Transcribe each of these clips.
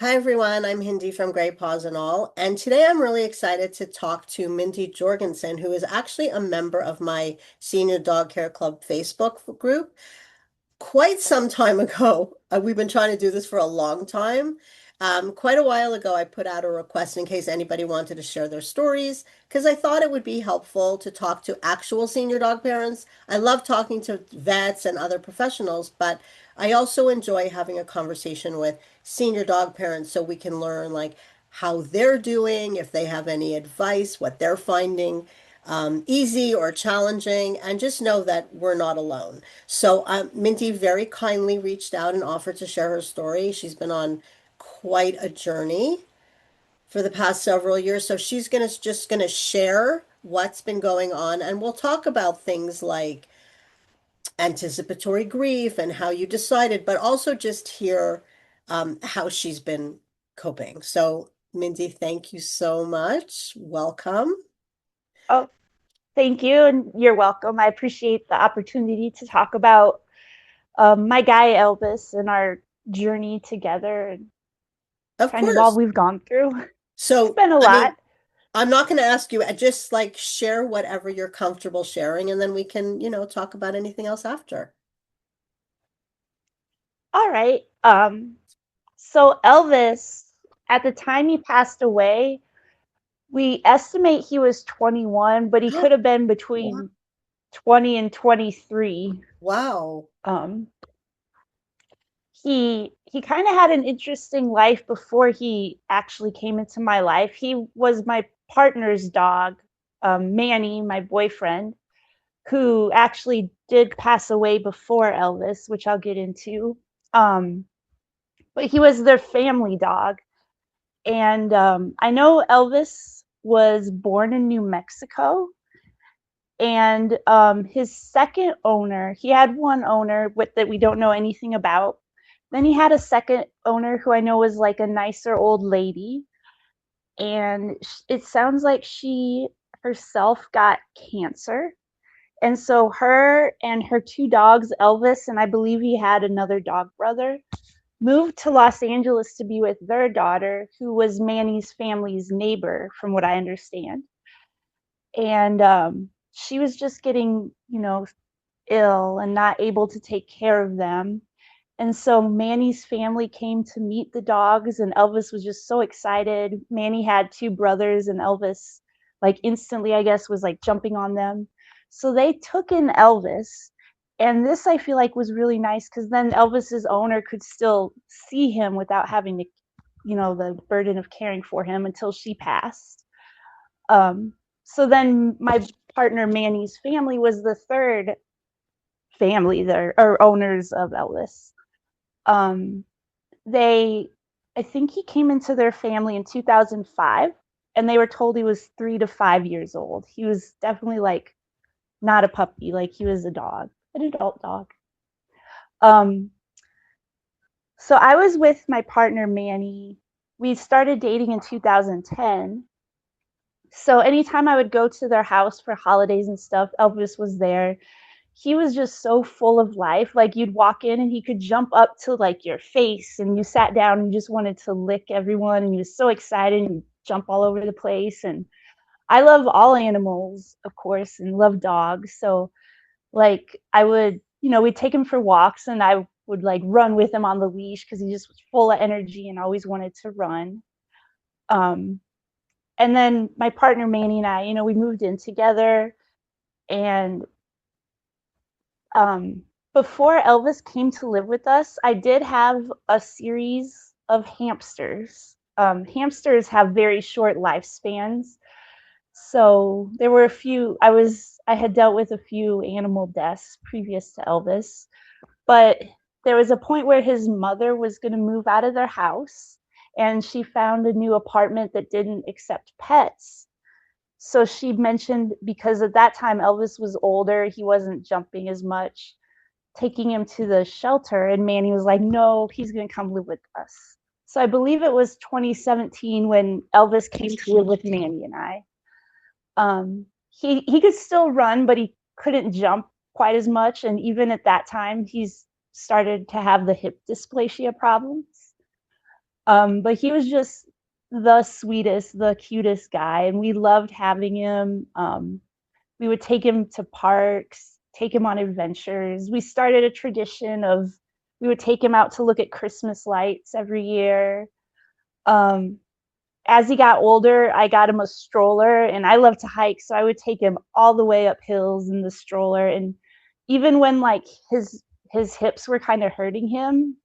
Hi everyone, I'm Hindi from Grey Paws and All, and today I'm really excited to talk to Mindy Jorgensen, who is actually a member of my Senior Dog Care Club Facebook group. Quite some time ago, we've been trying to do this for a long time. Quite a while ago, I put out a request in case anybody wanted to share their stories, because I thought it would be helpful to talk to actual senior dog parents. I love talking to vets and other professionals, but I also enjoy having a conversation with senior dog parents so we can learn like how they're doing, if they have any advice, what they're finding easy or challenging, and just know that we're not alone. So Minty very kindly reached out and offered to share her story. She's been on quite a journey for the past several years. So she's just gonna share what's been going on, and we'll talk about things like anticipatory grief and how you decided, but also just hear how she's been coping. So Mindy, thank you so much. Welcome. Oh, thank you, and you're welcome. I appreciate the opportunity to talk about my guy Elvis and our journey together and Of kind of all course. we've gone through. It's So, been a I lot. mean, I'm not going to ask you, just like share whatever you're comfortable sharing, and then we can, talk about anything else after. All right. So Elvis, at the time he passed away, we estimate he was 21, but he could have been Wow. between 20 and 23. Wow. Um, he kind of had an interesting life before he actually came into my life. He was my partner's dog, Manny, my boyfriend, who actually did pass away before Elvis, which I'll get into. Um, but he was their family dog. And I know Elvis was born in New Mexico. And his second owner, he had one owner that we don't know anything about. Then he had a second owner who I know was like a nicer old lady. And it sounds like she herself got cancer. And so her and her two dogs, Elvis, and I believe he had another dog brother, moved to Los Angeles to be with their daughter, who was Manny's family's neighbor, from what I understand. And she was just getting, ill and not able to take care of them. And so Manny's family came to meet the dogs, and Elvis was just so excited. Manny had two brothers, and Elvis, like instantly, I guess, was like jumping on them. So they took in Elvis. And this I feel like was really nice because then Elvis's owner could still see him without having to, the burden of caring for him until she passed. Um, so then my partner Manny's family was the third family there or owners of Elvis. Um, they, I think he came into their family in 2005, and they were told he was 3 to 5 years old. He was definitely like not a puppy, like he was a dog, an adult dog. Um, so I was with my partner Manny. We started dating in 2010. So anytime I would go to their house for holidays and stuff, Elvis was there. He was just so full of life. Like you'd walk in and he could jump up to like your face and you sat down and you just wanted to lick everyone and he was so excited and jump all over the place. And I love all animals, of course, and love dogs. So like I would, we'd take him for walks and I would like run with him on the leash because he just was full of energy and always wanted to run. Um, and then my partner Manny and I, we moved in together and um, before Elvis came to live with us, I did have a series of hamsters. Hamsters have very short lifespans. So there were a few, I had dealt with a few animal deaths previous to Elvis, but there was a point where his mother was going to move out of their house and she found a new apartment that didn't accept pets. So she mentioned because at that time Elvis was older, he wasn't jumping as much, taking him to the shelter, and Manny was like, no, he's going to come live with us. So I believe it was 2017 when Elvis came to live with Manny and I. He could still run, but he couldn't jump quite as much, and even at that time, he's started to have the hip dysplasia problems. But he was just the sweetest, the cutest guy, and we loved having him. We would take him to parks, take him on adventures. We started a tradition of we would take him out to look at Christmas lights every year. Um, as he got older, I got him a stroller, and I love to hike, so I would take him all the way up hills in the stroller. And even when like his hips were kind of hurting him,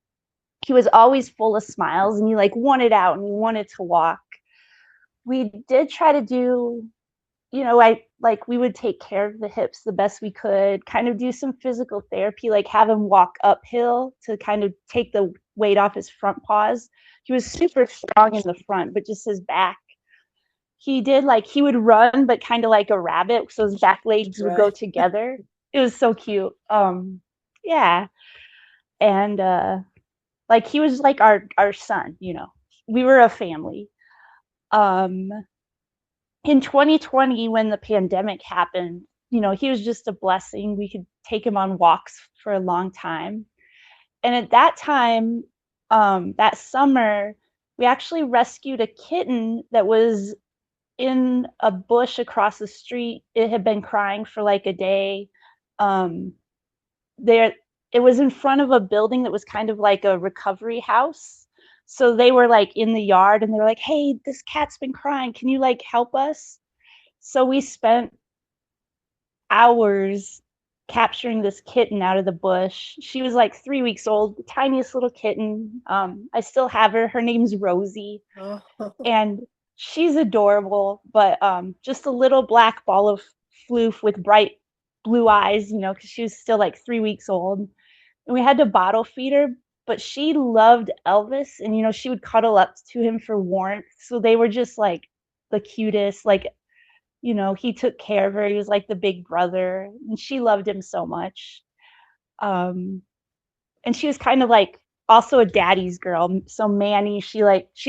he was always full of smiles, and he like wanted out and he wanted to walk. We did try to do, I like we would take care of the hips the best we could, kind of do some physical therapy, like have him walk uphill to kind of take the weight off his front paws. He was super strong in the front, but just his back. He did like he would run, but kind of like a rabbit, so his back legs would go Right. together. It was so cute. Yeah. And like he was like our son, We were a family. Um in 2020 when the pandemic happened, he was just a blessing. We could take him on walks for a long time. And at that time, that summer, we actually rescued a kitten that was in a bush across the street. It had been crying for like a day. Um, there, it was in front of a building that was kind of like a recovery house. So they were like in the yard and they were like, "Hey, this cat's been crying. Can you like help us?" So we spent hours capturing this kitten out of the bush. She was like 3 weeks old, the tiniest little kitten. I still have her. Her name's Rosie, Oh, and she's adorable, but just a little black ball of floof with bright blue eyes, because she was still like 3 weeks old. And we had to bottle feed her, but she loved Elvis, and she would cuddle up to him for warmth. So they were just like the cutest. Like, he took care of her. He was like the big brother, and she loved him so much. Um, and she was kind of like also a daddy's girl. So Manny, she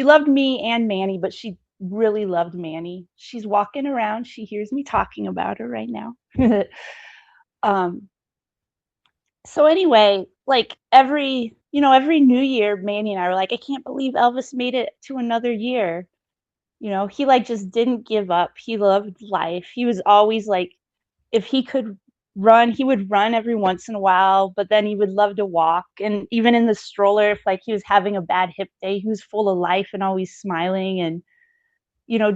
loved me and Manny, but she really loved Manny. She's walking around. She hears me talking about her right now. um, so anyway, like every New Year, Manny and I were like, I can't believe Elvis made it to another year. He like just didn't give up. He loved life. He was always like, if he could run, he would run every once in a while, but then he would love to walk. And even in the stroller, if like he was having a bad hip day, he was full of life and always smiling and,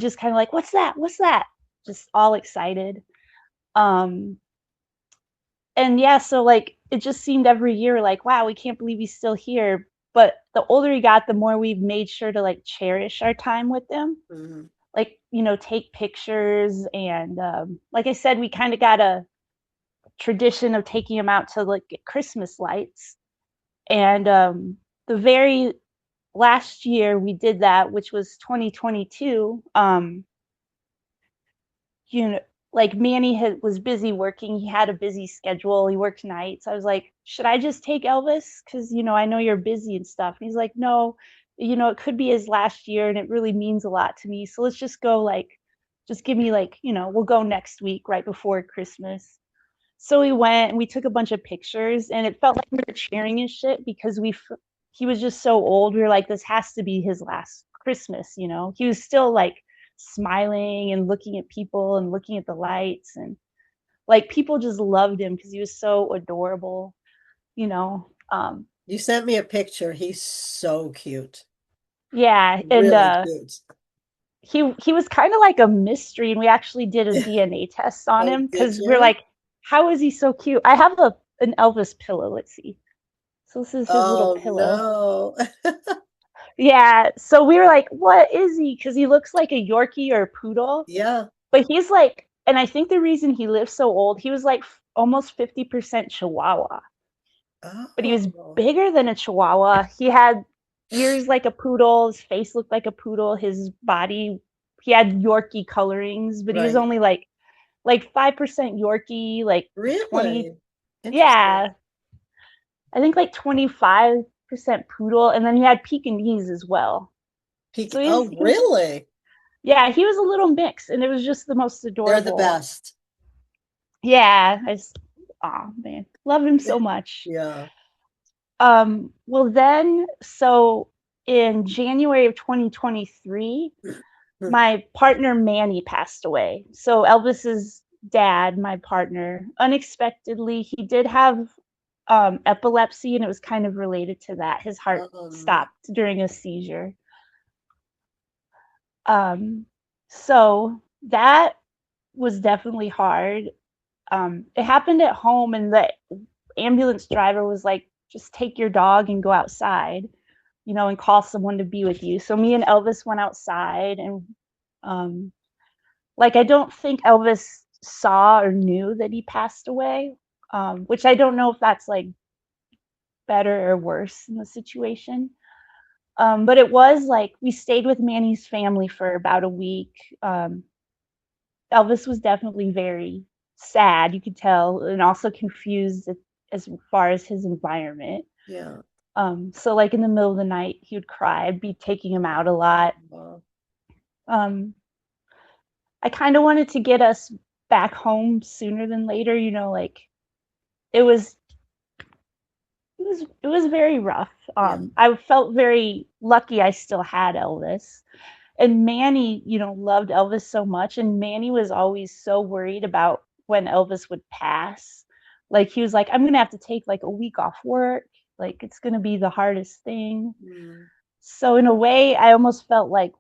just kind of like, what's that? What's that? Just all excited. Um, and yeah, so like it just seemed every year like, wow, we can't believe he's still here. But the older he got, the more we've made sure to like cherish our time with him, mhm. like take pictures. And like I said, we kind of got a tradition of taking him out to like get Christmas lights. And the very last year we did that, which was 2022. You know like Manny was busy working. He had a busy schedule. He worked nights. I was like, should I just take Elvis, because I know you're busy and stuff. And he's like, no, it could be his last year and it really means a lot to me, so let's just go, like, just give me, like, we'll go next week right before Christmas. So we went and we took a bunch of pictures, and it felt like we were cheering his shit because he was just so old. We were like, this has to be his last Christmas. He was still like smiling and looking at people and looking at the lights, and like people just loved him because he was so adorable. You know. You sent me a picture. He's so cute. Yeah, and Really cute. he was kind of like a mystery, and we actually did a DNA test on Oh, him did because we're you? like, how is he so cute? I have an Elvis pillow. Let's see. So this is his little Oh pillow. no. Yeah. So we were like, what is he? Because he looks like a Yorkie or a poodle, Yeah. but he's like, and I think the reason he lived so old, he was like almost 50% Chihuahua, but he was Oh, bigger than a Chihuahua. He had ears like a poodle. His face looked like a poodle. His body, he had Yorkie colorings, but he was right. only like 5% Yorkie, like 20. Really? Interesting. Yeah, I think like 25% poodle, and then he had Pekingese as well. So Oh, he was really? yeah, he was a little mix, and it was just the most They're the adorable. best. Yeah, oh man, love him so much. Yeah. Well then, so in January of 2023, my partner Manny passed away. So Elvis's dad, my partner, unexpectedly, he did have epilepsy, and it was kind of related to that. His heart stopped during a seizure. So that was definitely hard. It happened at home, and the ambulance driver was like, just take your dog and go outside, and call someone to be with you. So me and Elvis went outside, and I don't think Elvis saw or knew that he passed away, which I don't know if that's like better or worse in the situation. But it was like we stayed with Manny's family for about a week. Elvis was definitely very sad, you could tell, and also confused as far as his environment. Yeah. So like in the middle of the night, he would cry. I'd be taking him out a lot. Wow. I kind of wanted to get us back home sooner than later, like it was very rough. I felt very lucky I still had Elvis. And Manny, loved Elvis so much. And Manny was always so worried about when Elvis would pass. Like, he was like, I'm going to have to take like a week off work. Like, it's going to be the hardest thing. So in a way, I almost felt like,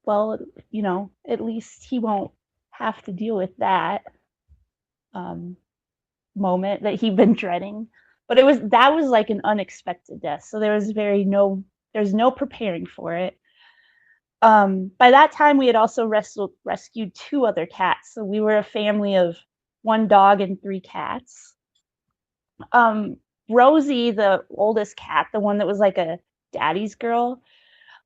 well, at least he won't have to deal with that moment that he'd been dreading. But that was like an unexpected death. So there's no preparing for it. By that time, we had also rescued 2 other cats. So we were a family of 1 dog and 3 cats. Rosie, the oldest cat, the one that was like a daddy's girl,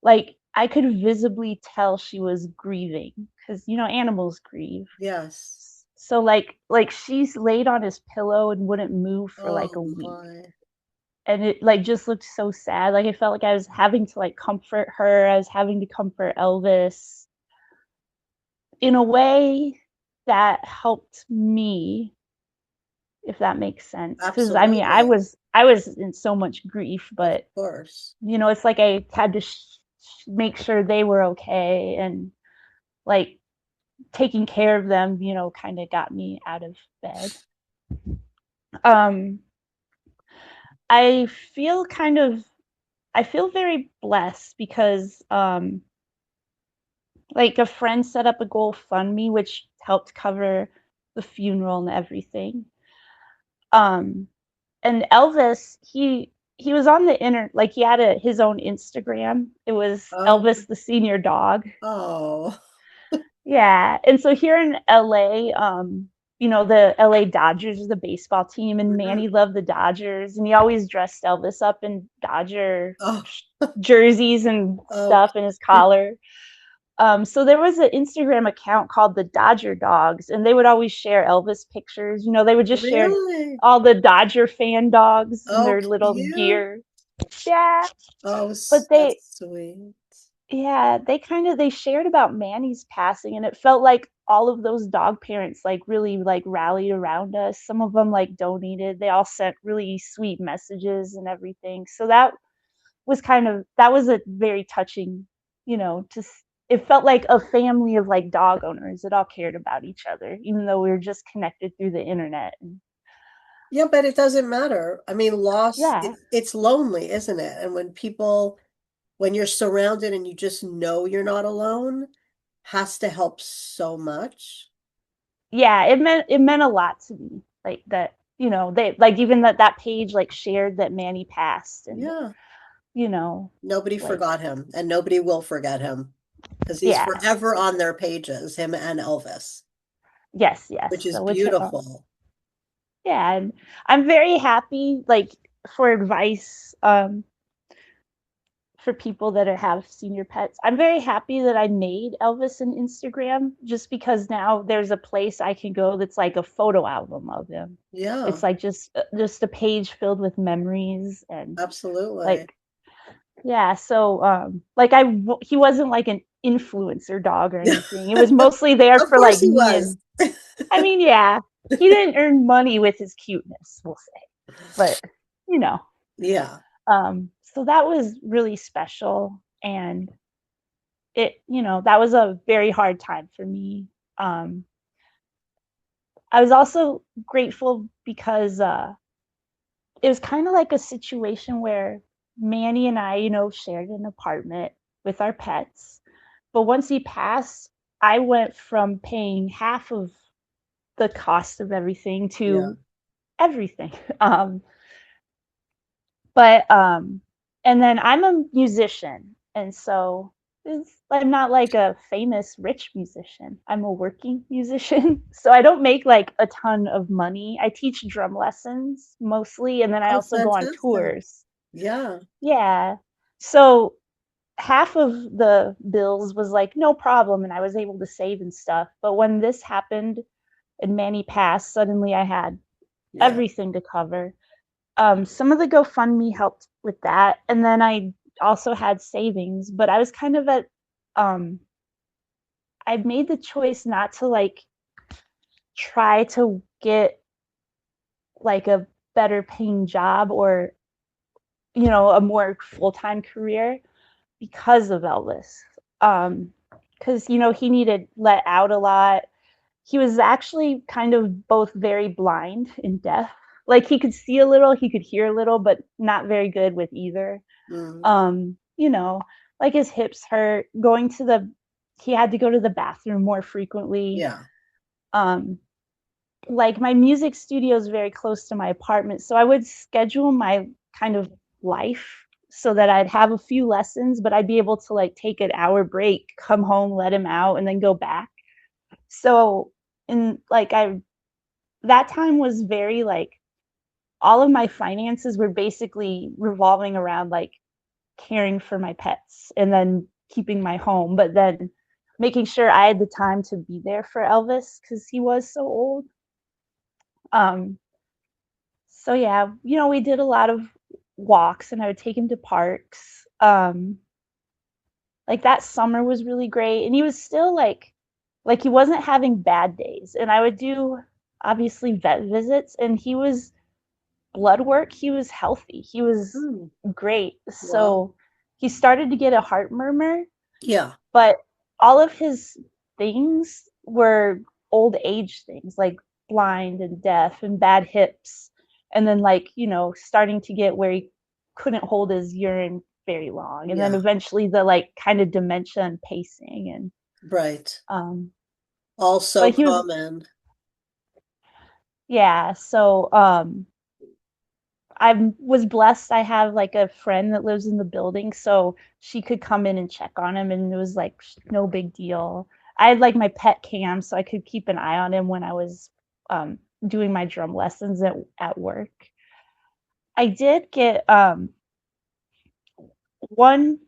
like I could visibly tell she was grieving because, animals grieve. Yes. So like she's laid on his pillow and wouldn't move for like a week. My. And it like just looked so sad. Like I felt like I was having to like comfort her. I was having to comfort Elvis. In a way that helped me, if that makes sense. Because I mean, I was in so much grief, but of course, it's like I had to make sure they were okay, and like taking care of them, kind of got me out of bed. I feel very blessed because like a friend set up a GoFundMe which helped cover the funeral and everything. And Elvis, he was on the like he had his own Instagram. It was Elvis the Senior Dog. Oh. Yeah. And so here in LA, the LA Dodgers is the baseball team, and Manny loved the Dodgers, and he always dressed Elvis up in Dodger jerseys and stuff in his collar. So there was an Instagram account called the Dodger Dogs, and they would always share Elvis pictures. They would just share all the Dodger fan dogs and their little gear. Yeah. Oh, but that's sweet. Yeah, they shared about Manny's passing, and it felt like all of those dog parents like really like rallied around us. Some of them like donated. They all sent really sweet messages and everything. So that was a very touching, it felt like a family of like dog owners that all cared about each other, even though we were just connected through the internet. Yeah, but it doesn't matter. I mean, loss, it's lonely, isn't it? And when you're surrounded and you just know you're not alone, has to help so much. Yeah, it meant a lot to me. Like that, they like even that page like shared that Manny passed, and nobody forgot him, and nobody will forget him because he's forever on their pages, him and Elvis. Yes, which is beautiful. Yeah, and I'm very happy like for advice for people that have senior pets. I'm very happy that I made Elvis an Instagram, just because now there's a place I can go that's like a photo album of him. Yeah. It's like just a page filled with memories, and absolutely. Like, yeah, so like he wasn't like an influencer dog or anything. It was mostly there for like me was. And I mean, yeah, he didn't earn money with his cuteness, we'll say. But, Yeah. So that was really special, and that was a very hard time for me. Um, I was also grateful because it was kind of like a situation where Manny and I, shared an apartment with our pets. But once he passed, I went from paying half of the cost of everything Yeah. to everything. Um, but and then I'm a musician, and so I'm not like a famous rich musician. I'm a working musician. So I don't make like a ton of money. I teach drum lessons mostly, and then I Oh, also go on fantastic. tours. Yeah. Yeah. So half of the bills was like no problem, and I was able to save and stuff. But when this happened and Manny passed, suddenly I had Yeah. everything to cover. Some of the GoFundMe helped with that, and then I also had savings, but I was kind of at um I made the choice not to like try to get like a better paying job or a more full-time career because of Elvis. Because he needed let out a lot. He was actually kind of both very blind and deaf. Like he could see a little, he could hear a little, but not very good with either. Mm. Um, you know, like his hips hurt, he had to go to the bathroom more frequently. Yeah. Um, like my music studio is very close to my apartment, so I would schedule my kind of life so that I'd have a few lessons, but I'd be able to like take an hour break, come home, let him out, and then go back. So in like I that time was very like all of my finances were basically revolving around like caring for my pets and then keeping my home, but then making sure I had the time to be there for Elvis because he was so old. Um, so yeah, we did a lot of walks and I would take him to parks. Like that summer was really great. And he was still like he wasn't having bad days. And I would do obviously vet visits and he was blood work, he was healthy. He was Mm. great. Wow. So he started to get a heart murmur, Yeah. but all of his things were old age things like blind and deaf and bad hips, and then like starting to get where he couldn't hold his urine very long, and then Yeah. eventually the like kind of dementia and pacing, and Right. um All so but he was, common. yeah. So I was blessed. I have like a friend that lives in the building, so she could come in and check on him, and it was like no big deal. I had like my pet cam, so I could keep an eye on him when I was doing my drum lessons at work. I did get one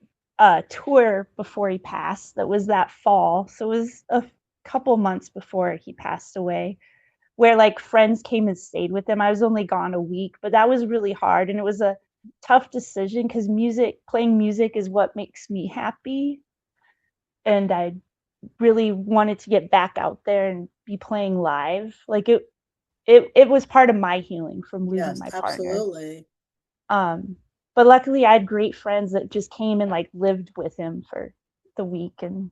tour before he passed. That was that fall, so it was a couple months before he passed away where like friends came and stayed with him. I was only gone a week, but that was really hard and it was a tough decision because playing music is what makes me happy. And I really wanted to get back out there and be playing live. Like it was part of my healing from losing Yes, my partner. absolutely. Um, but luckily I had great friends that just came and like lived with him for the week and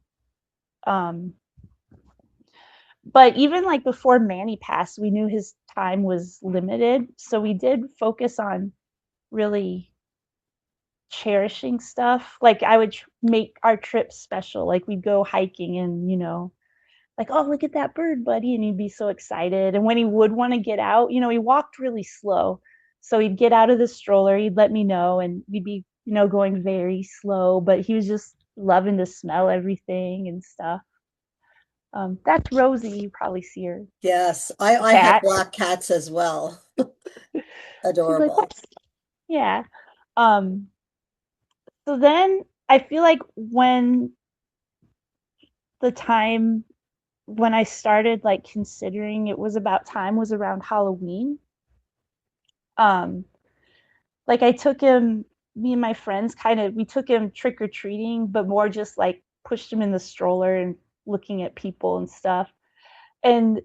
um but even like before Manny passed, we knew his time was limited. So we did focus on really cherishing stuff. Like I would make our trips special. Like we'd go hiking and, like, oh, look at that bird, buddy. And he'd be so excited. And when he would want to get out, he walked really slow. So he'd get out of the stroller, he'd let me know, and we'd be, going very slow, but he was just loving to smell everything and stuff. That's Rosie. You probably see her, Yes, the I have cat. black cats as well. She's like, Adorable. what's, yeah. Um, so then I feel like the time when I started like considering it was about time was around Halloween. Um, like I took him, me and my friends we took him trick or treating, but more just like pushed him in the stroller and looking at people and stuff. And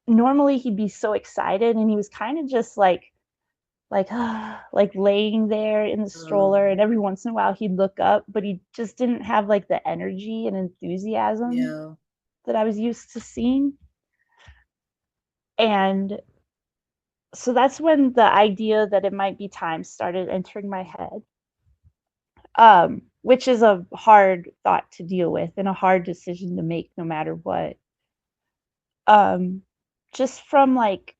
normally he'd be so excited and he was kind of just like like like laying there in the stroller, and every once in a while he'd look up, but he just didn't have like the energy and enthusiasm yeah, that I was used to seeing. And so that's when the idea that it might be time started entering my head, which is a hard thought to deal with and a hard decision to make no matter what. Um, just from like,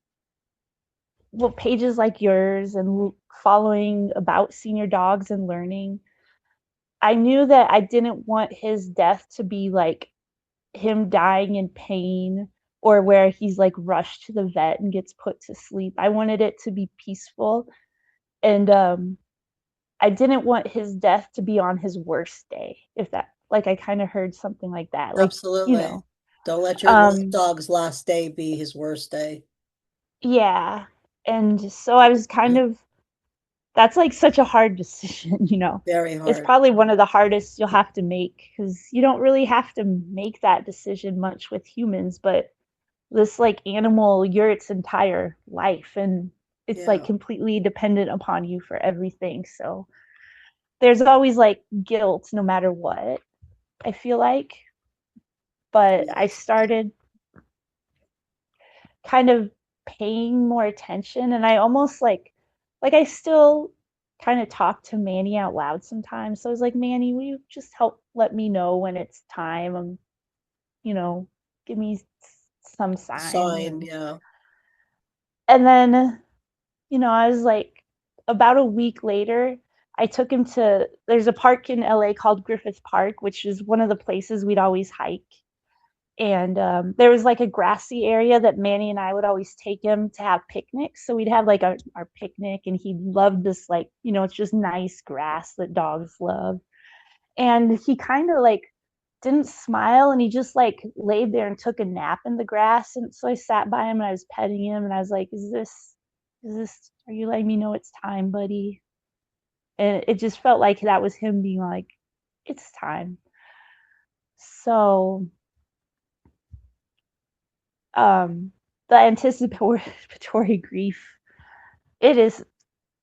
well, pages like yours and following about senior dogs and learning, I knew that I didn't want his death to be like him dying in pain or where he's like rushed to the vet and gets put to sleep. I wanted it to be peaceful. And I didn't want his death to be on his worst day, if that, like, I kind of heard something like that. Like, you absolutely. know, Don't let your um, dog's last day be his worst day. yeah. And so I was kind of, that's like such a hard decision, you know. Very It's hard. probably one of the hardest you'll have to make because you don't really have to make that decision much with humans, but this like animal, you're its entire life and it's like Yeah. completely dependent upon you for everything. So there's always like guilt no matter what, I feel like. But I Yes. started kind of paying more attention and I almost like I still kind of talk to Manny out loud sometimes. So I was like, Manny, will you just help let me know when it's time? You know, give me some sign. Sign, yeah. And then, you know, I was like, about a week later, I took him to, there's a park in LA called Griffith Park, which is one of the places we'd always hike. And there was like a grassy area that Manny and I would always take him to have picnics. So we'd have like our picnic, and he loved this, like, you know, it's just nice grass that dogs love. And he kind of like didn't smile, and he just like laid there and took a nap in the grass. And so I sat by him and I was petting him and I was like, are you letting me know it's time, buddy? And it just felt like that was him being like, it's time. So um the anticipatory grief, it is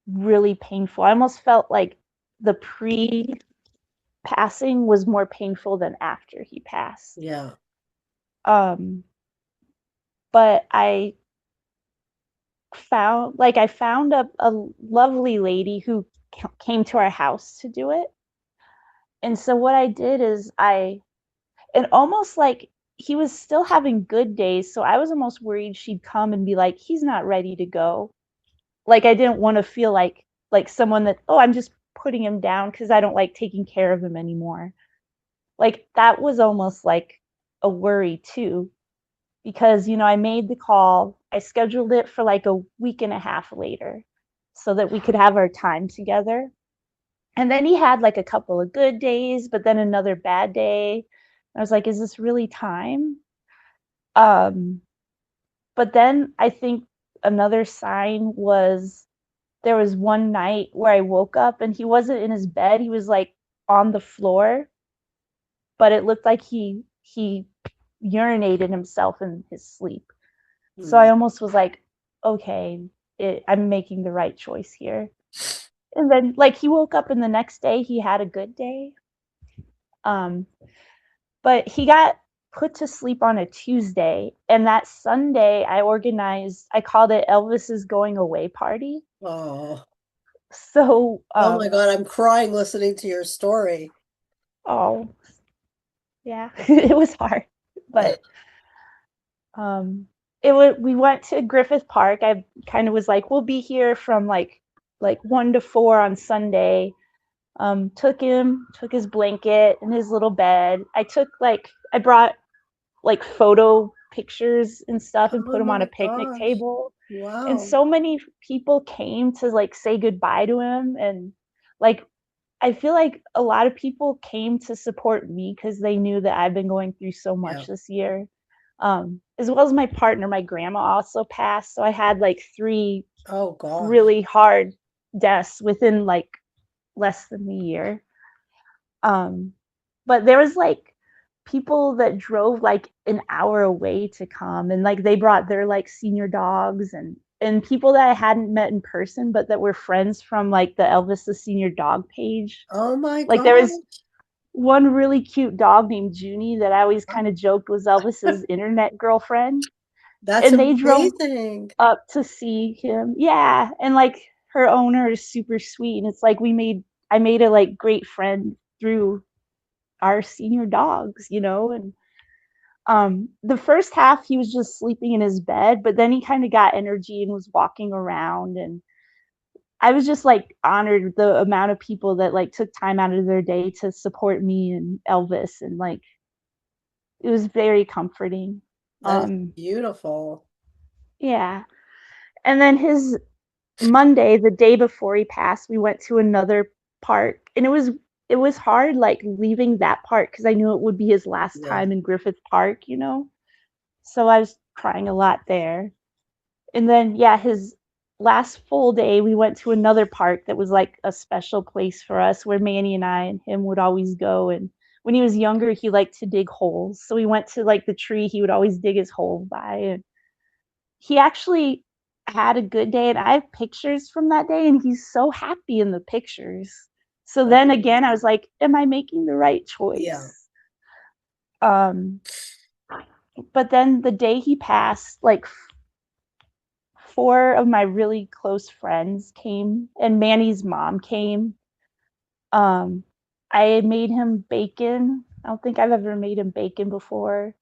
really painful. I almost felt like the pre passing was more painful than after he passed. Yeah. um but I found a lovely lady who came to our house to do it. And so what I did is and almost like he was still having good days, so I was almost worried she'd come and be like, he's not ready to go. Like I didn't want to feel like someone that, oh, I'm just putting him down because I don't like taking care of him anymore. Like that was almost like a worry too, because, you know, I made the call, I scheduled it for like a week and a half later so that we could have our time together. And then he had like a couple of good days, but then another bad day. I was like, is this really time? Um, but then I think another sign was there was one night where I woke up and he wasn't in his bed. He was like on the floor, but it looked like he urinated himself in his sleep. So I Mm. almost was like, okay, I'm making the right choice here. And then like he woke up and the next day he had a good day. Um, but he got put to sleep on a Tuesday, and that Sunday I called it Elvis's going away party. Oh. So Oh my God, I'm crying listening to your story. oh yeah, it was hard, but um we went to Griffith Park. I kind of was like, we'll be here from like 1 to 4 on Sunday. Took his blanket and his little bed. I brought like photo pictures and stuff and Oh put them on a my picnic gosh. table. And Wow. so many people came to like say goodbye to him. And like, I feel like a lot of people came to support me because they knew that I've been going through so Yeah. much this year. As well as my partner, my grandma also passed. So I had like three Oh gosh. really hard deaths within like less than a year. Um, but there was like people that drove like an hour away to come, and like they brought their like senior dogs, and and people that I hadn't met in person, but that were friends from like the Elvis the Senior Dog page. Oh my Like there gosh. was one really cute dog named Junie that I always kind of joked was Elvis's internet girlfriend. That's And they drove amazing. up to see him. Yeah. And like her owner is super sweet. And it's like I made a like great friend through our senior dogs, you know? And the first half he was just sleeping in his bed, but then he kind of got energy and was walking around. And I was just like honored the amount of people that like took time out of their day to support me and Elvis, and like it was very comforting. That is Um beautiful. yeah. And then his Monday, the day before he passed, we went to another park, and it was hard like leaving that park because I knew it would be his last Yeah. time in Griffith Park, you know. So I was crying a lot there. And then yeah, his last full day, we went to another park that was like a special place for us where Manny and I and him would always go. And when he was younger, he liked to dig holes. So we went to like the tree he would always dig his hole by. And he actually had a good day, and I have pictures from that day, and he's so happy in the pictures. So That's then again, I amazing. was like, am I making the right Yeah. choice? Um, but then the day he passed, like four of my really close friends came, and Manny's mom came. Um, I made him bacon. I don't think I've ever made him bacon before.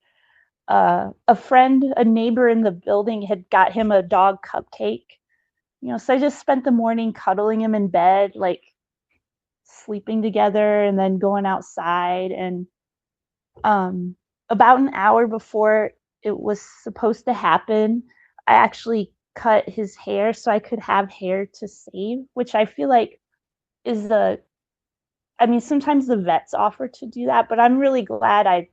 A friend, a neighbor in the building had got him a dog cupcake. You know, so I just spent the morning cuddling him in bed, like sleeping together and then going outside. And um, about an hour before it was supposed to happen, I actually cut his hair so I could have hair to save, which I feel like is I mean, sometimes the vets offer to do that, but I'm really glad I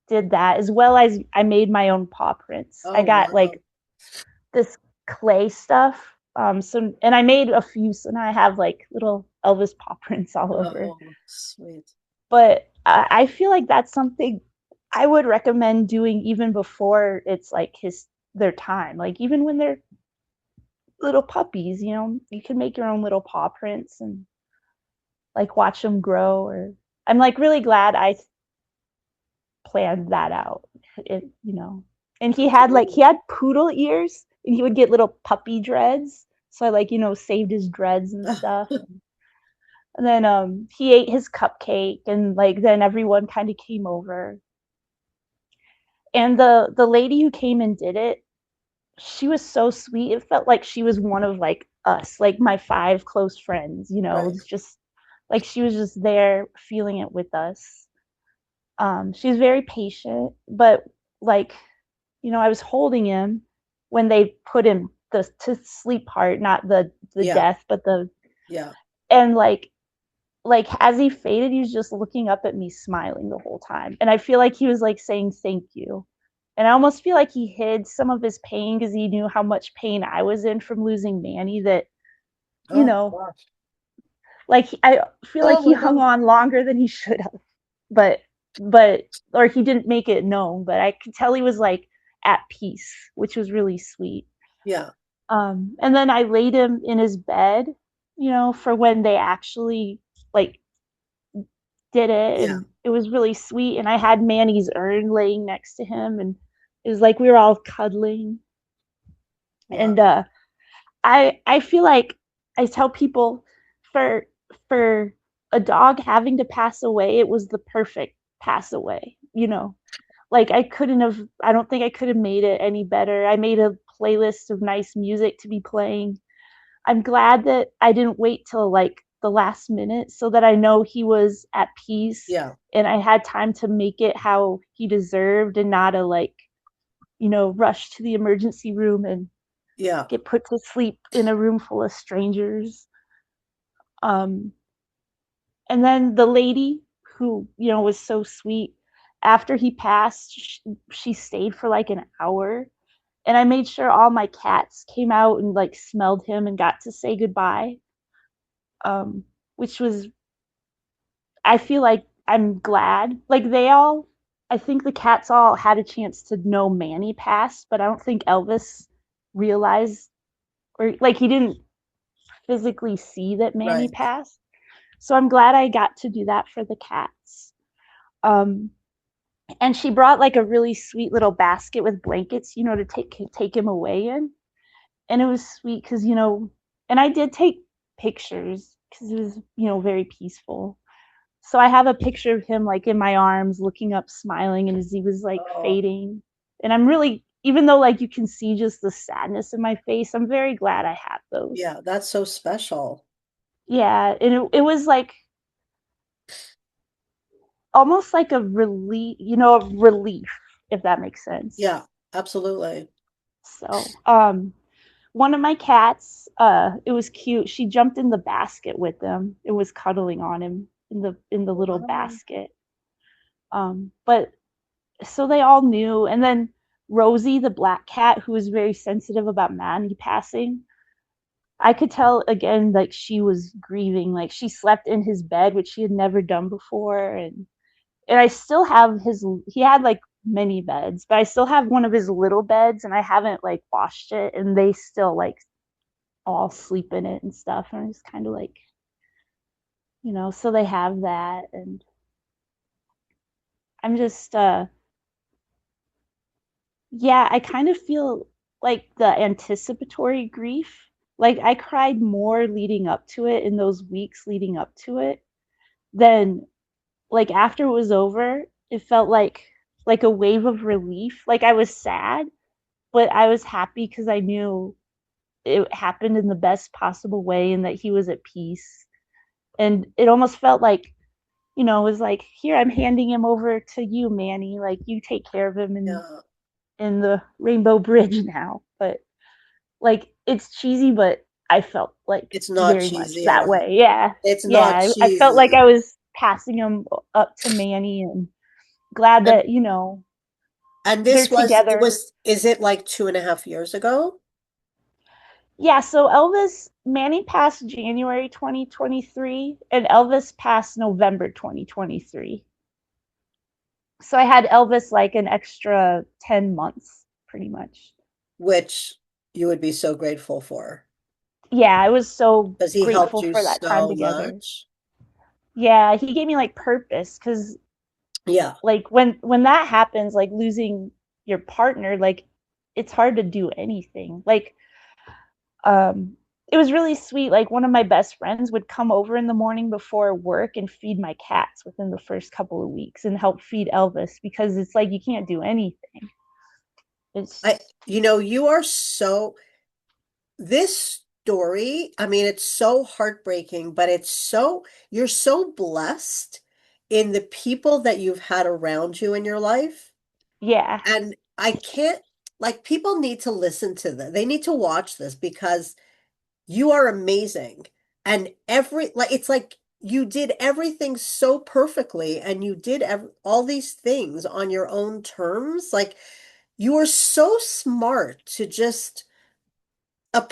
did that, as well as I made my own paw prints. I Oh got wow. like this clay stuff. So and I made a few, so now I have like little Elvis paw prints all over. Oh, sweet. But I feel like that's something I would recommend doing even before it's like their time. Like even when they're little puppies, you know, you can make your own little paw prints and like watch them grow. Or I'm like really glad I planned that out. You know, and he Absolutely. had poodle ears, and he would get little puppy dreads. So I like, you know, saved his dreads and stuff. And then he ate his cupcake, and like then everyone kind of came over. And the lady who came and did it, she was so sweet. It felt like she was one of like us, like my five close friends, you know. Right. It's just like she was just there feeling it with us. She's very patient, but like, you know, I was holding him when they put him the to sleep part, not the Yeah. death, but the Yeah. and like as he faded, he was just looking up at me smiling the whole time. And I feel like he was like saying thank you. And I almost feel like he hid some of his pain because he knew how much pain I was in from losing Manny, that, you Oh know, gosh. like I feel like Oh he my hung gosh. on longer than he should have. But but or he didn't make it known, but I could tell he was like at peace, which was really sweet. Yeah. And then I laid him in his bed, you know, for when they actually like did it, Yeah. and it was really sweet. And I had Manny's urn laying next to him, and it was like we were all cuddling. And Wow. I feel like I tell people for for a dog having to pass away, it was the perfect pass away, you know. Like I don't think I could have made it any better. I made a playlist of nice music to be playing. I'm glad that I didn't wait till like the last minute, so that I know he was at peace Yeah. and I had time to make it how he deserved, and not a like, you know, rush to the emergency room and Yeah. get put to sleep in a room full of strangers. Um, and then the lady who, you know, was so sweet, after he passed, she stayed for like an hour, and I made sure all my cats came out and like smelled him and got to say goodbye. Um, which was, I feel like I'm glad. Like I think the cats all had a chance to know Manny passed, but I don't think Elvis realized or like he didn't physically see that Manny Right. passed. So I'm glad I got to do that for the cats. Um, and she brought like a really sweet little basket with blankets, to take him away in. And it was sweet because and I did take pictures because it was very peaceful. So I have a picture of him like in my arms, looking up, smiling, and as he was like Oh, fading. And I'm really, even though like you can see just the sadness in my face, I'm very glad I had those. yeah, that's so special. Yeah, and it was like almost like a relief, a relief, if that makes sense. Yeah, absolutely. So, one of my cats, it was cute. She jumped in the basket with him. It was cuddling on him in the little Wow. basket. But so they all knew. And then Rosie, the black cat, who was very sensitive about Manny passing, I could tell again, like she was grieving. Like she slept in his bed, which she had never done before, and I still have he had like many beds, but I still have one of his little beds and I haven't like washed it and they still like all sleep in it and stuff. And it's kind of like, so they have that and I'm just yeah, I kind of feel like the anticipatory grief. Like I cried more leading up to it in those weeks leading up to it than like after it was over. It felt like a wave of relief. Like I was sad, but I was happy because I knew it happened in the best possible way and that he was at peace. And it almost felt like, it was like, here, I'm handing him over to you, Manny. Like you take care of him Yeah, in the Rainbow Bridge now. But like it's cheesy, but I felt like it's not very much cheesy at that all. way. Yeah. It's Yeah. not I felt like cheesy. I was passing him up to Manny and glad And that, and they're this was it together. was is it like 2.5 years ago? Yeah, so Elvis Manny passed January 2023 and Elvis passed November 2023. So I had Elvis like an extra 10 months pretty much. Which you would be so grateful for Yeah, I was so because he helped grateful you for that time so together. much. Yeah, he gave me like purpose cuz Yeah. like when that happens like losing your partner like it's hard to do anything. Like um it was really sweet. Like one of my best friends would come over in the morning before work and feed my cats within the first couple of weeks and help feed Elvis because it's like you can't do anything. It's I you are so this story, I mean, it's so heartbreaking, but you're so blessed in the people that you've had around you in your life. yeah, And I can't, like, people need to listen to this. They need to watch this because you are amazing. And it's like you did everything so perfectly and you did all these things on your own terms. Like, you are so smart to just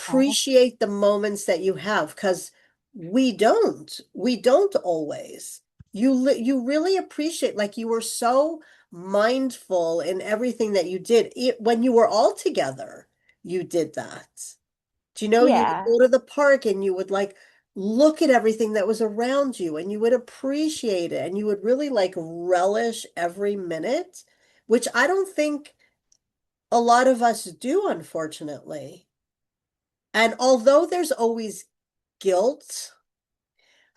oh, appreciate the moments that you have because we don't always. You really appreciate, like, you were so mindful in everything that you did when you were all together. You did that. Do you know, you would yeah, go to the park and you would like look at everything that was around you and you would appreciate it and you would really like relish every minute, which I don't think a lot of us do, unfortunately. And although there's always guilt,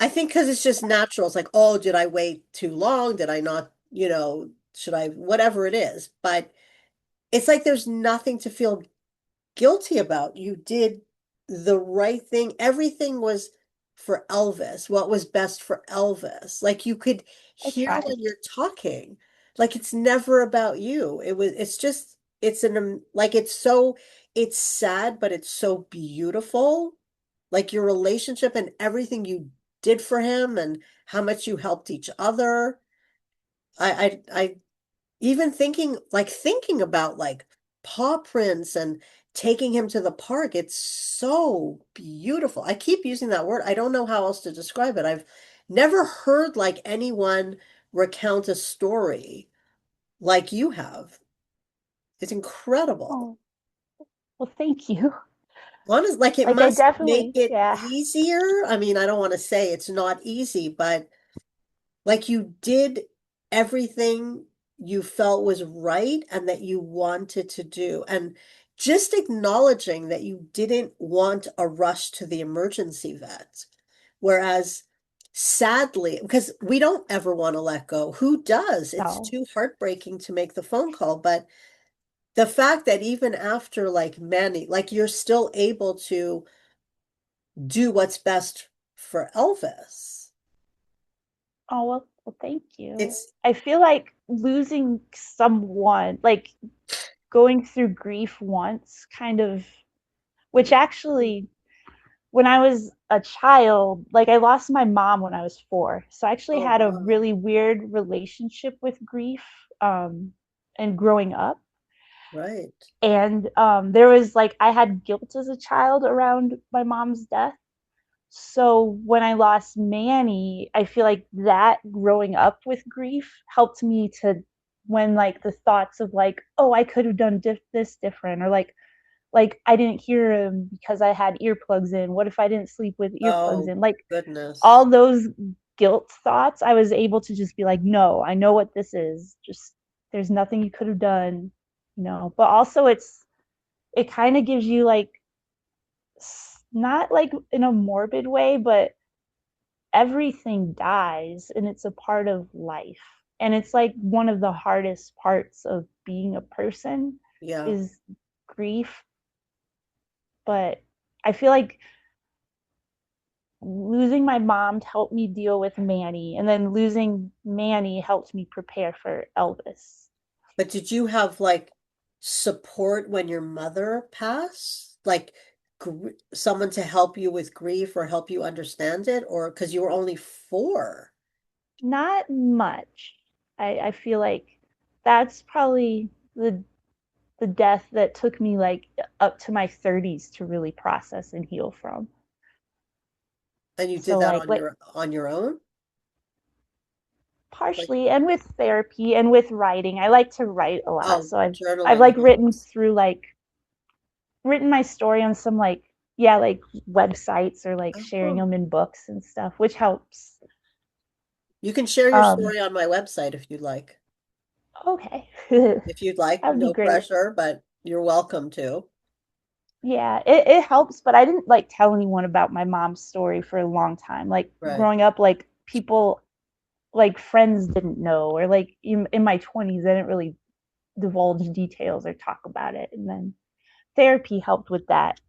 I think because it's just natural. It's like, oh, did I wait too long? Did I not, should I, whatever it is. But it's like there's nothing to feel guilty about. You did the right thing. Everything was for Elvis, what was best for Elvis. Like you could I hear tried. when you're talking, like it's never about you. It's just, like it's sad, but it's so beautiful. Like your relationship and everything you did for him and how much you helped each other. I even thinking about like paw prints and taking him to the park, it's so beautiful. I keep using that word. I don't know how else to describe it. I've never heard like anyone recount a story like you have. It's incredible. Oh, well, thank you. honest, like it Like I must make definitely, it yeah. easier. I mean, I don't want to say it's not easy, but like you did everything you felt was right and that you wanted to do. And just acknowledging that you didn't want a rush to the emergency vet. Whereas sadly, because we don't ever want to let go. Who does? It's No. too heartbreaking to make the phone call. But the fact that even after like many, like you're still able to do what's best for Elvis. Oh, well, thank you. It's, I feel like losing someone, like going through grief once, kind of, which actually, when I was a child, like I lost my mom when I was 4. So I actually oh, had a wow. really weird relationship with grief, um, and growing up. Right. And there was like, I had guilt as a child around my mom's death. So when I lost Manny, I feel like that growing up with grief helped me to, when like the thoughts of like, oh, I could have done this different, or like I didn't hear him because I had earplugs in. What if I didn't sleep with earplugs Oh, in? Like all goodness. those guilt thoughts, I was able to just be like, no, I know what this is. Just there's nothing you could have done, you know. But also it kind of gives you like, not like in a morbid way, but everything dies and it's a part of life. And it's like one of the hardest parts of being a person Yeah. is grief. But I feel like losing my mom helped me deal with Manny, and then losing Manny helped me prepare for Elvis. But did you have like support when your mother passed? Like gr someone to help you with grief or help you understand it? Or because you were only 4? Not much. I feel like that's probably the death that took me like up to my 30s to really process and heal from. And you did So that like on your own? Like, partially, and with therapy and with writing. I like to write a lot. oh, So I've journaling like written helps. through like written my story on some like, yeah, like websites, or like sharing Oh. them in books and stuff, which helps. You can share your Um story on my website if you'd like. okay. If you'd like, That would be no great. pressure, but you're welcome to. Yeah, it helps, but I didn't like tell anyone about my mom's story for a long time. Like Right. growing up, like people, like friends didn't know, or like in my 20s I didn't really divulge details or talk about it. And then therapy helped with that.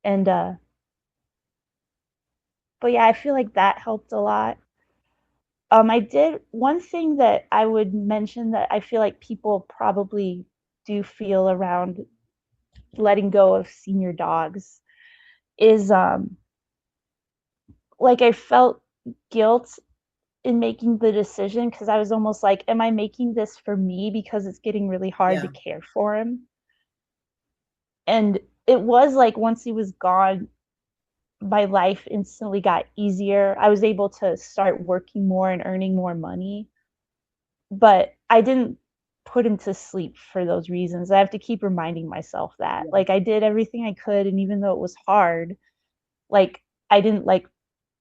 And but yeah, I feel like that helped a lot. I did one thing that I would mention that I feel like people probably do feel around letting go of senior dogs is like I felt guilt in making the decision, because I was almost like, am I making this for me because it's getting really hard to Yeah. care for him? And it was like once he was gone, my life instantly got easier. I was able to start working more and earning more money, but I didn't put him to sleep for those reasons. I have to keep reminding myself that. Yeah. Like I did everything I could, and even though it was hard, like I didn't like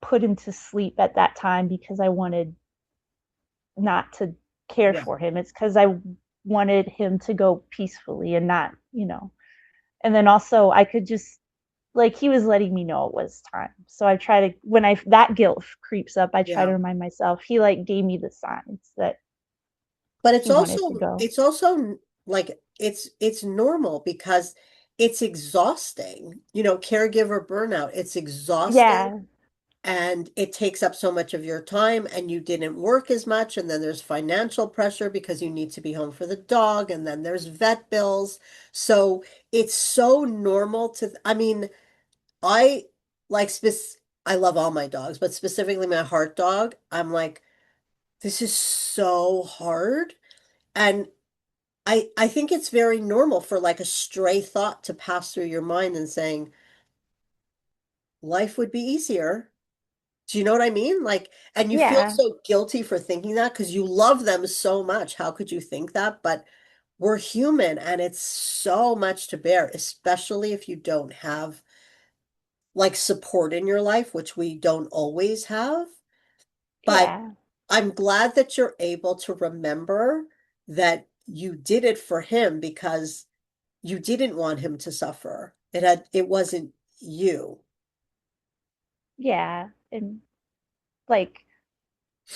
put him to sleep at that time because I wanted not to care Yeah. for him. It's because I wanted him to go peacefully and not, you know. And then also I could just, like, he was letting me know it was time. So I try to, when I that guilt creeps up, I try to Yeah. remind myself he like gave me the signs that But he wanted to go. it's also like it's normal because it's exhausting. You know, caregiver burnout, it's exhausting Yeah, and it takes up so much of your time and you didn't work as much and then there's financial pressure because you need to be home for the dog and then there's vet bills. So it's so normal to I mean, I like I love all my dogs, but specifically my heart dog, I'm like this is so hard. And I think it's very normal for like a stray thought to pass through your mind and saying life would be easier. Do you know what I mean? Like, and you feel yeah, so guilty for thinking that because you love them so much. How could you think that? But we're human and it's so much to bear, especially if you don't have like support in your life, which we don't always have. But Yeah. I'm glad that you're able to remember that you did it for him because you didn't want him to suffer. It wasn't you. Yeah. And like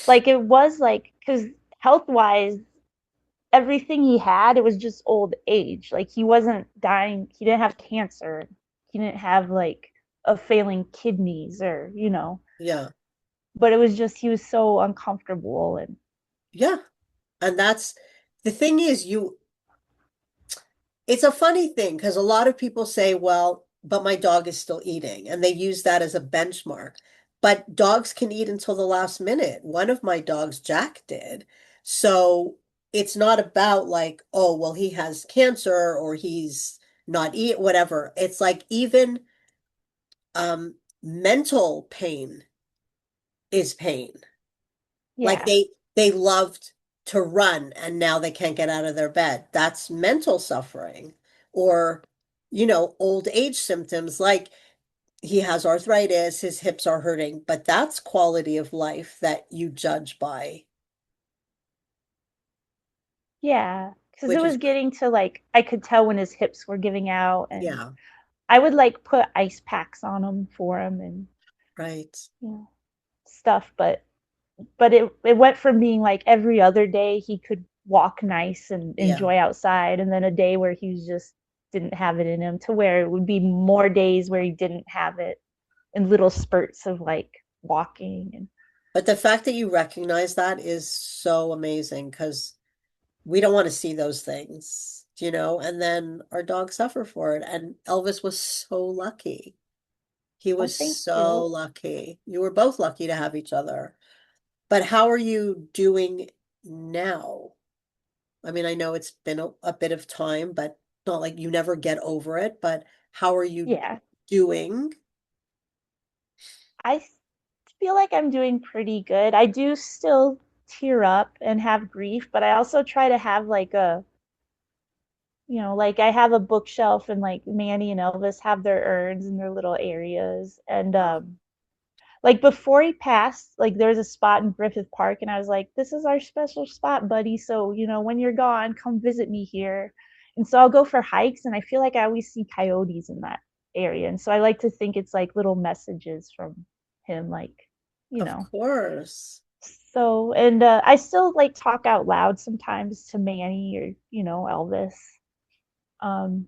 it was like, because health wise, everything he had, it was just old age. Like he wasn't dying, he didn't have cancer, he didn't have like a failing kidneys or, Yeah. but it was just he was so uncomfortable. And Yeah. And that's the thing is it's a funny thing because a lot of people say, well, but my dog is still eating, and they use that as a benchmark. But dogs can eat until the last minute. One of my dogs, Jack, did. So it's not about like, oh, well, he has cancer or he's not eat, whatever. It's like even mental pain is pain. Like yeah, they loved to run and now they can't get out of their bed. That's mental suffering. Or, old age symptoms like he has arthritis, his hips are hurting, but that's quality of life that you judge by, yeah, because it which was is, getting to like I could tell when his hips were giving out, and yeah, I would like put ice packs on him for him, and right. you know stuff. But it went from being like every other day he could walk nice and Yeah. enjoy outside, and then a day where he was just didn't have it in him, to where it would be more days where he didn't have it, in little spurts of like walking. And But the fact that you recognize that is so amazing because we don't want to see those things, and then our dogs suffer for it. And Elvis was so lucky. He oh, was thank so you. lucky. You were both lucky to have each other. But how are you doing now? I mean, I know it's been a bit of time, but not like you never get over it. But how are you Yeah, doing? I feel like I'm doing pretty good. I do still tear up and have grief, but I also try to have like like I have a bookshelf, and like Manny and Elvis have their urns in their little areas. And Oh, like before he passed, like there was a spot in Griffith Park, and I was like, this is our special spot, buddy. So, when you're gone, come visit me here. And so I'll go for hikes, and I feel like I always see coyotes in that area. And so I like to think it's like little messages from him, like, you of know. course. So, and I still like talk out loud sometimes to Manny or, Elvis. Um,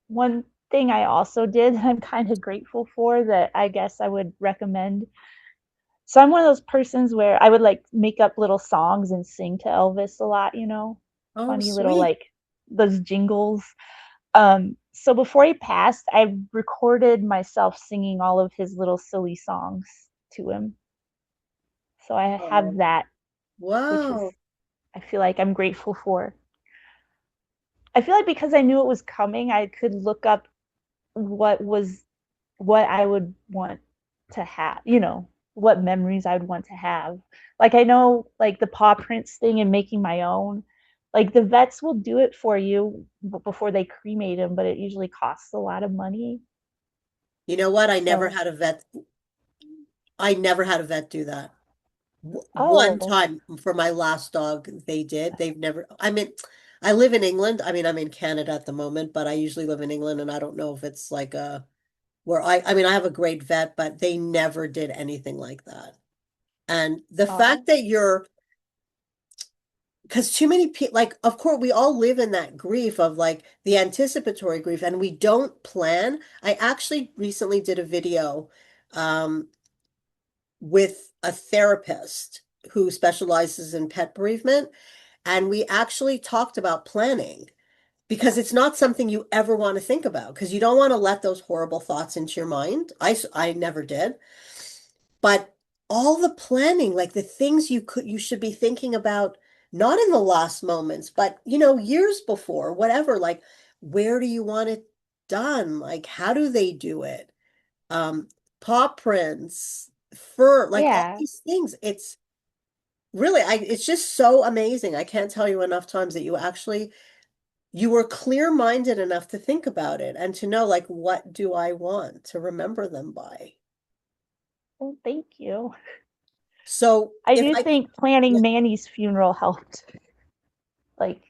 One thing I also did that I'm kind of grateful for, that I guess I would recommend. So I'm one of those persons where I would like make up little songs and sing to Elvis a lot, Oh, funny little sweet. like those jingles. So before he passed, I recorded myself singing all of his little silly songs to him. So I have Oh, that, which is wow. I feel like I'm grateful for. I feel like because I knew it was coming, I could look up what I would want to have, what memories I would want to have. Like I know like the paw prints thing and making my own. Like the vets will do it for you before they cremate them, but it usually costs a lot of money. You know what? So, I never had a vet do that. One oh, time for my last dog, they did. They've never, I mean, I live in England. I mean, I'm in Canada at the moment, but I usually live in England and I don't know if it's like where I mean, I have a great vet, but they never did anything like that. And the fact oh, that because too many people, like, of course, we all live in that grief of like the anticipatory grief and we don't plan. I actually recently did a video, um, with a therapist who specializes in pet bereavement. And we actually talked about planning because it's not something you ever want to think about because you don't want to let those horrible thoughts into your mind. I never did. But all the planning, like the things you should be thinking about, not in the last moments, but years before, whatever, like where do you want it done? Like how do they do it? Um, Paw prints, fur, like all yeah. these things. It's really, it's just so amazing. I can't tell you enough times that you actually you were clear-minded enough to think about it and to know, like, what do I want to remember them by? Well, thank you. So I if do I, think yeah, planning Manny's funeral helped. Like,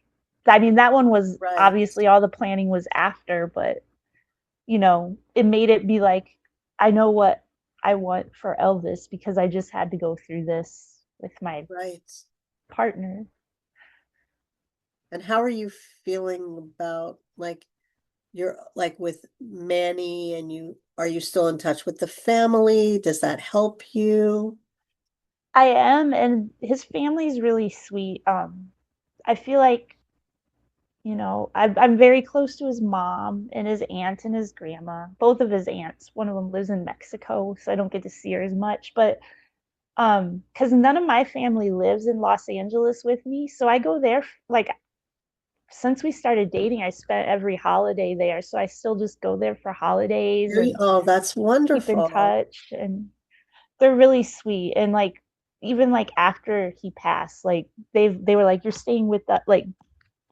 I mean, that one was right, obviously all the planning was after, but it made it be like, I know what I want for Elvis because I just had to go through this with my right. partner. And how are you feeling about like you're like with Manny and you are you still in touch with the family? Does that help you? I am, and his family's really sweet. I feel like, I'm very close to his mom and his aunt and his grandma, both of his aunts. One of them lives in Mexico, so I don't get to see her as much, but because none of my family lives in Los Angeles with me, so I go there like since we started dating, I spent every holiday there, so I still just go there for holidays and Oh, that's keep in wonderful. touch, and they're really sweet. And like even like after he passed, like they were like, you're staying with that, like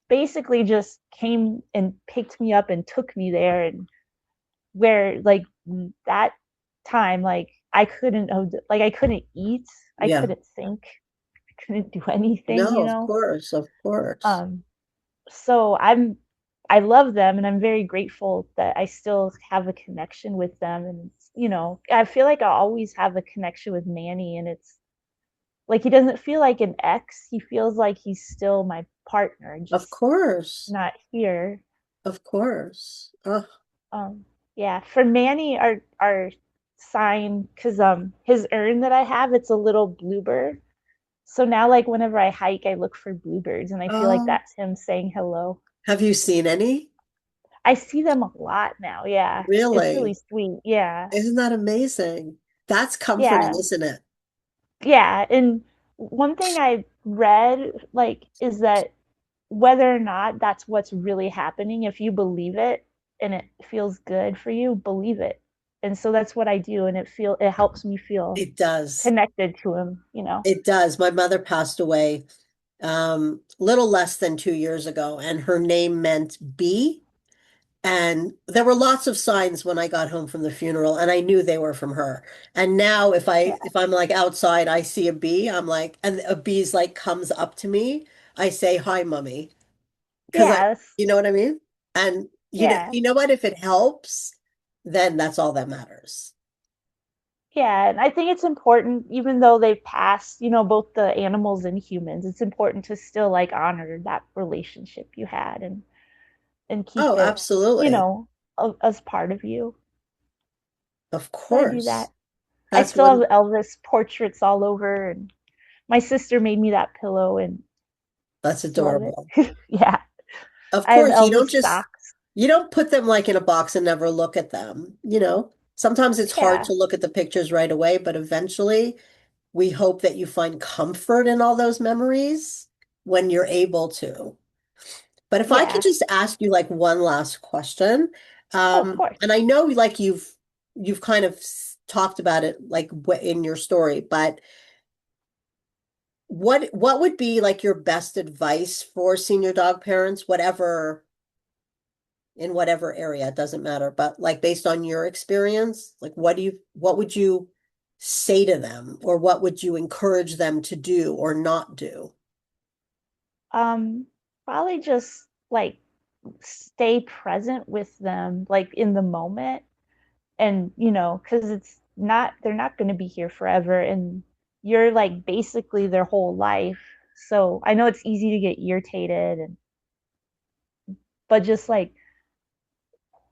basically just came and picked me up and took me there. And where like that time, like I couldn't eat, I Yeah. couldn't think, I couldn't do anything, No, of course, of course. um so I love them, and I'm very grateful that I still have a connection with them. And I feel like I always have a connection with Manny, and it's like he doesn't feel like an ex. He feels like he's still my partner, Of just course. not here. Of course. Oh, Yeah, for Manny, our sign, because his urn that I have, it's a little bluebird. So now, like whenever I hike, I look for bluebirds, and I feel like oh, that's him saying hello. have you seen any? I see them a lot now. Yeah, it's really Really? sweet. Yeah, Isn't that amazing? That's comforting, yeah, isn't it? yeah. And one thing I read, like, is that whether or not that's what's really happening, if you believe it and it feels good for you, believe it. And so that's what I do, and it helps me feel It does. connected to him. It does. My mother passed away little less than 2 years ago, and her name meant bee. And there were lots of signs when I got home from the funeral, and I knew they were from her. And now Yeah, if I'm like outside, I see a bee, I'm like, and a bee's like comes up to me, I say, "Hi, mummy." Because yeah, you know what I mean? And yeah, you know what? If it helps, then that's all that matters. yeah. And I think it's important, even though they've passed, both the animals and humans, it's important to still like honor that relationship you had, and keep Oh, it, you absolutely. know, as part of you. Of So I do that. course. I That's still have one. Elvis portraits all over, and my sister made me that pillow, and That's love it. adorable. Yeah, Of I have course, Elvis socks. you don't put them like in a box and never look at them, you know? Sometimes it's hard Yeah, to look at the pictures right away, but eventually we hope that you find comfort in all those memories when you're able to. But if I could yeah. just ask you like one last question, Oh, of course. and I know like you've kind of talked about it like in your story, but what would be like your best advice for senior dog parents, whatever in whatever area, it doesn't matter, but like based on your experience, like what would you say to them or what would you encourage them to do or not do? Um, Probably just like stay present with them, like in the moment, and because they're not going to be here forever, and you're like basically their whole life. So I know it's easy to get irritated, but just like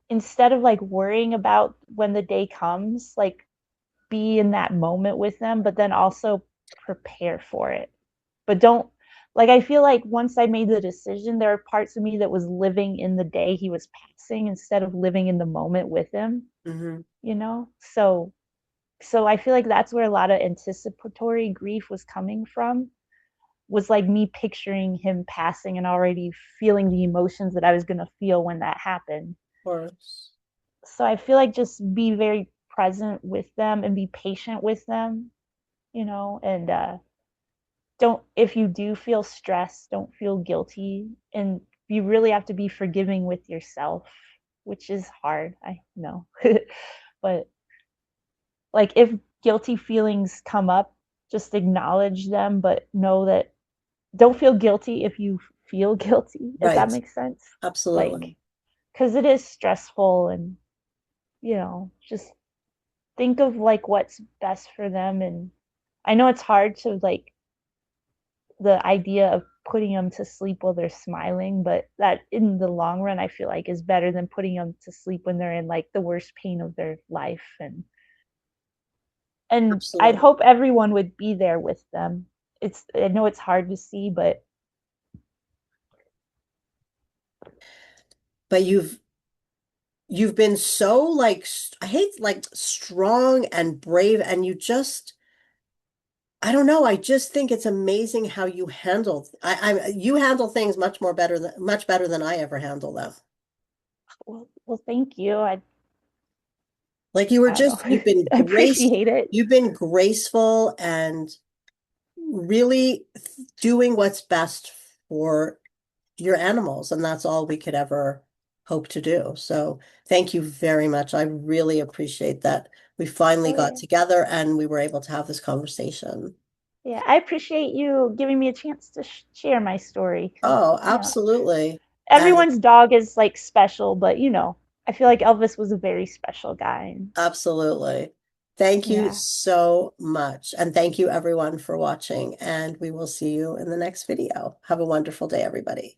instead of like worrying about when the day comes, like be in that moment with them, but then also prepare for it. But don't, like, I feel like once I made the decision, there are parts of me that was living in the day he was passing instead of living in the moment with him, Hmm. So I feel like that's where a lot of anticipatory grief was coming from, was like me picturing him passing and already feeling the emotions that I was going to feel when that happened. Of course. So I feel like just be very present with them and be patient with them, and don't, if you do feel stressed, don't feel guilty, and you really have to be forgiving with yourself, which is hard, I know. But like if guilty feelings come up, just acknowledge them, but know that don't feel guilty if you feel guilty, if that Right. makes sense. Like, Absolutely. because it is stressful and, just think of like what's best for them. And I know it's hard to like the idea of putting them to sleep while they're smiling, but that in the long run, I feel like is better than putting them to sleep when they're in like the worst pain of their life. And I'd Absolutely. hope everyone would be there with them. I know it's hard to see, but But you've been so like I hate like strong and brave, and you just I don't know, I just think it's amazing how you handle you handle things much better than I ever handle them. well, thank you. Like you were I don't just know. I appreciate it. you've been graceful and really doing what's best for your animals, and that's all we could ever hope to do. So thank you very much. I really appreciate that we finally Oh got yeah. together and we were able to have this conversation. Yeah, I appreciate you giving me a chance to share my story because, Oh, absolutely. And everyone's dog is like special, but I feel like Elvis was a very special guy. absolutely. Thank you Yeah. so much. And thank you everyone for watching. And we will see you in the next video. Have a wonderful day, everybody.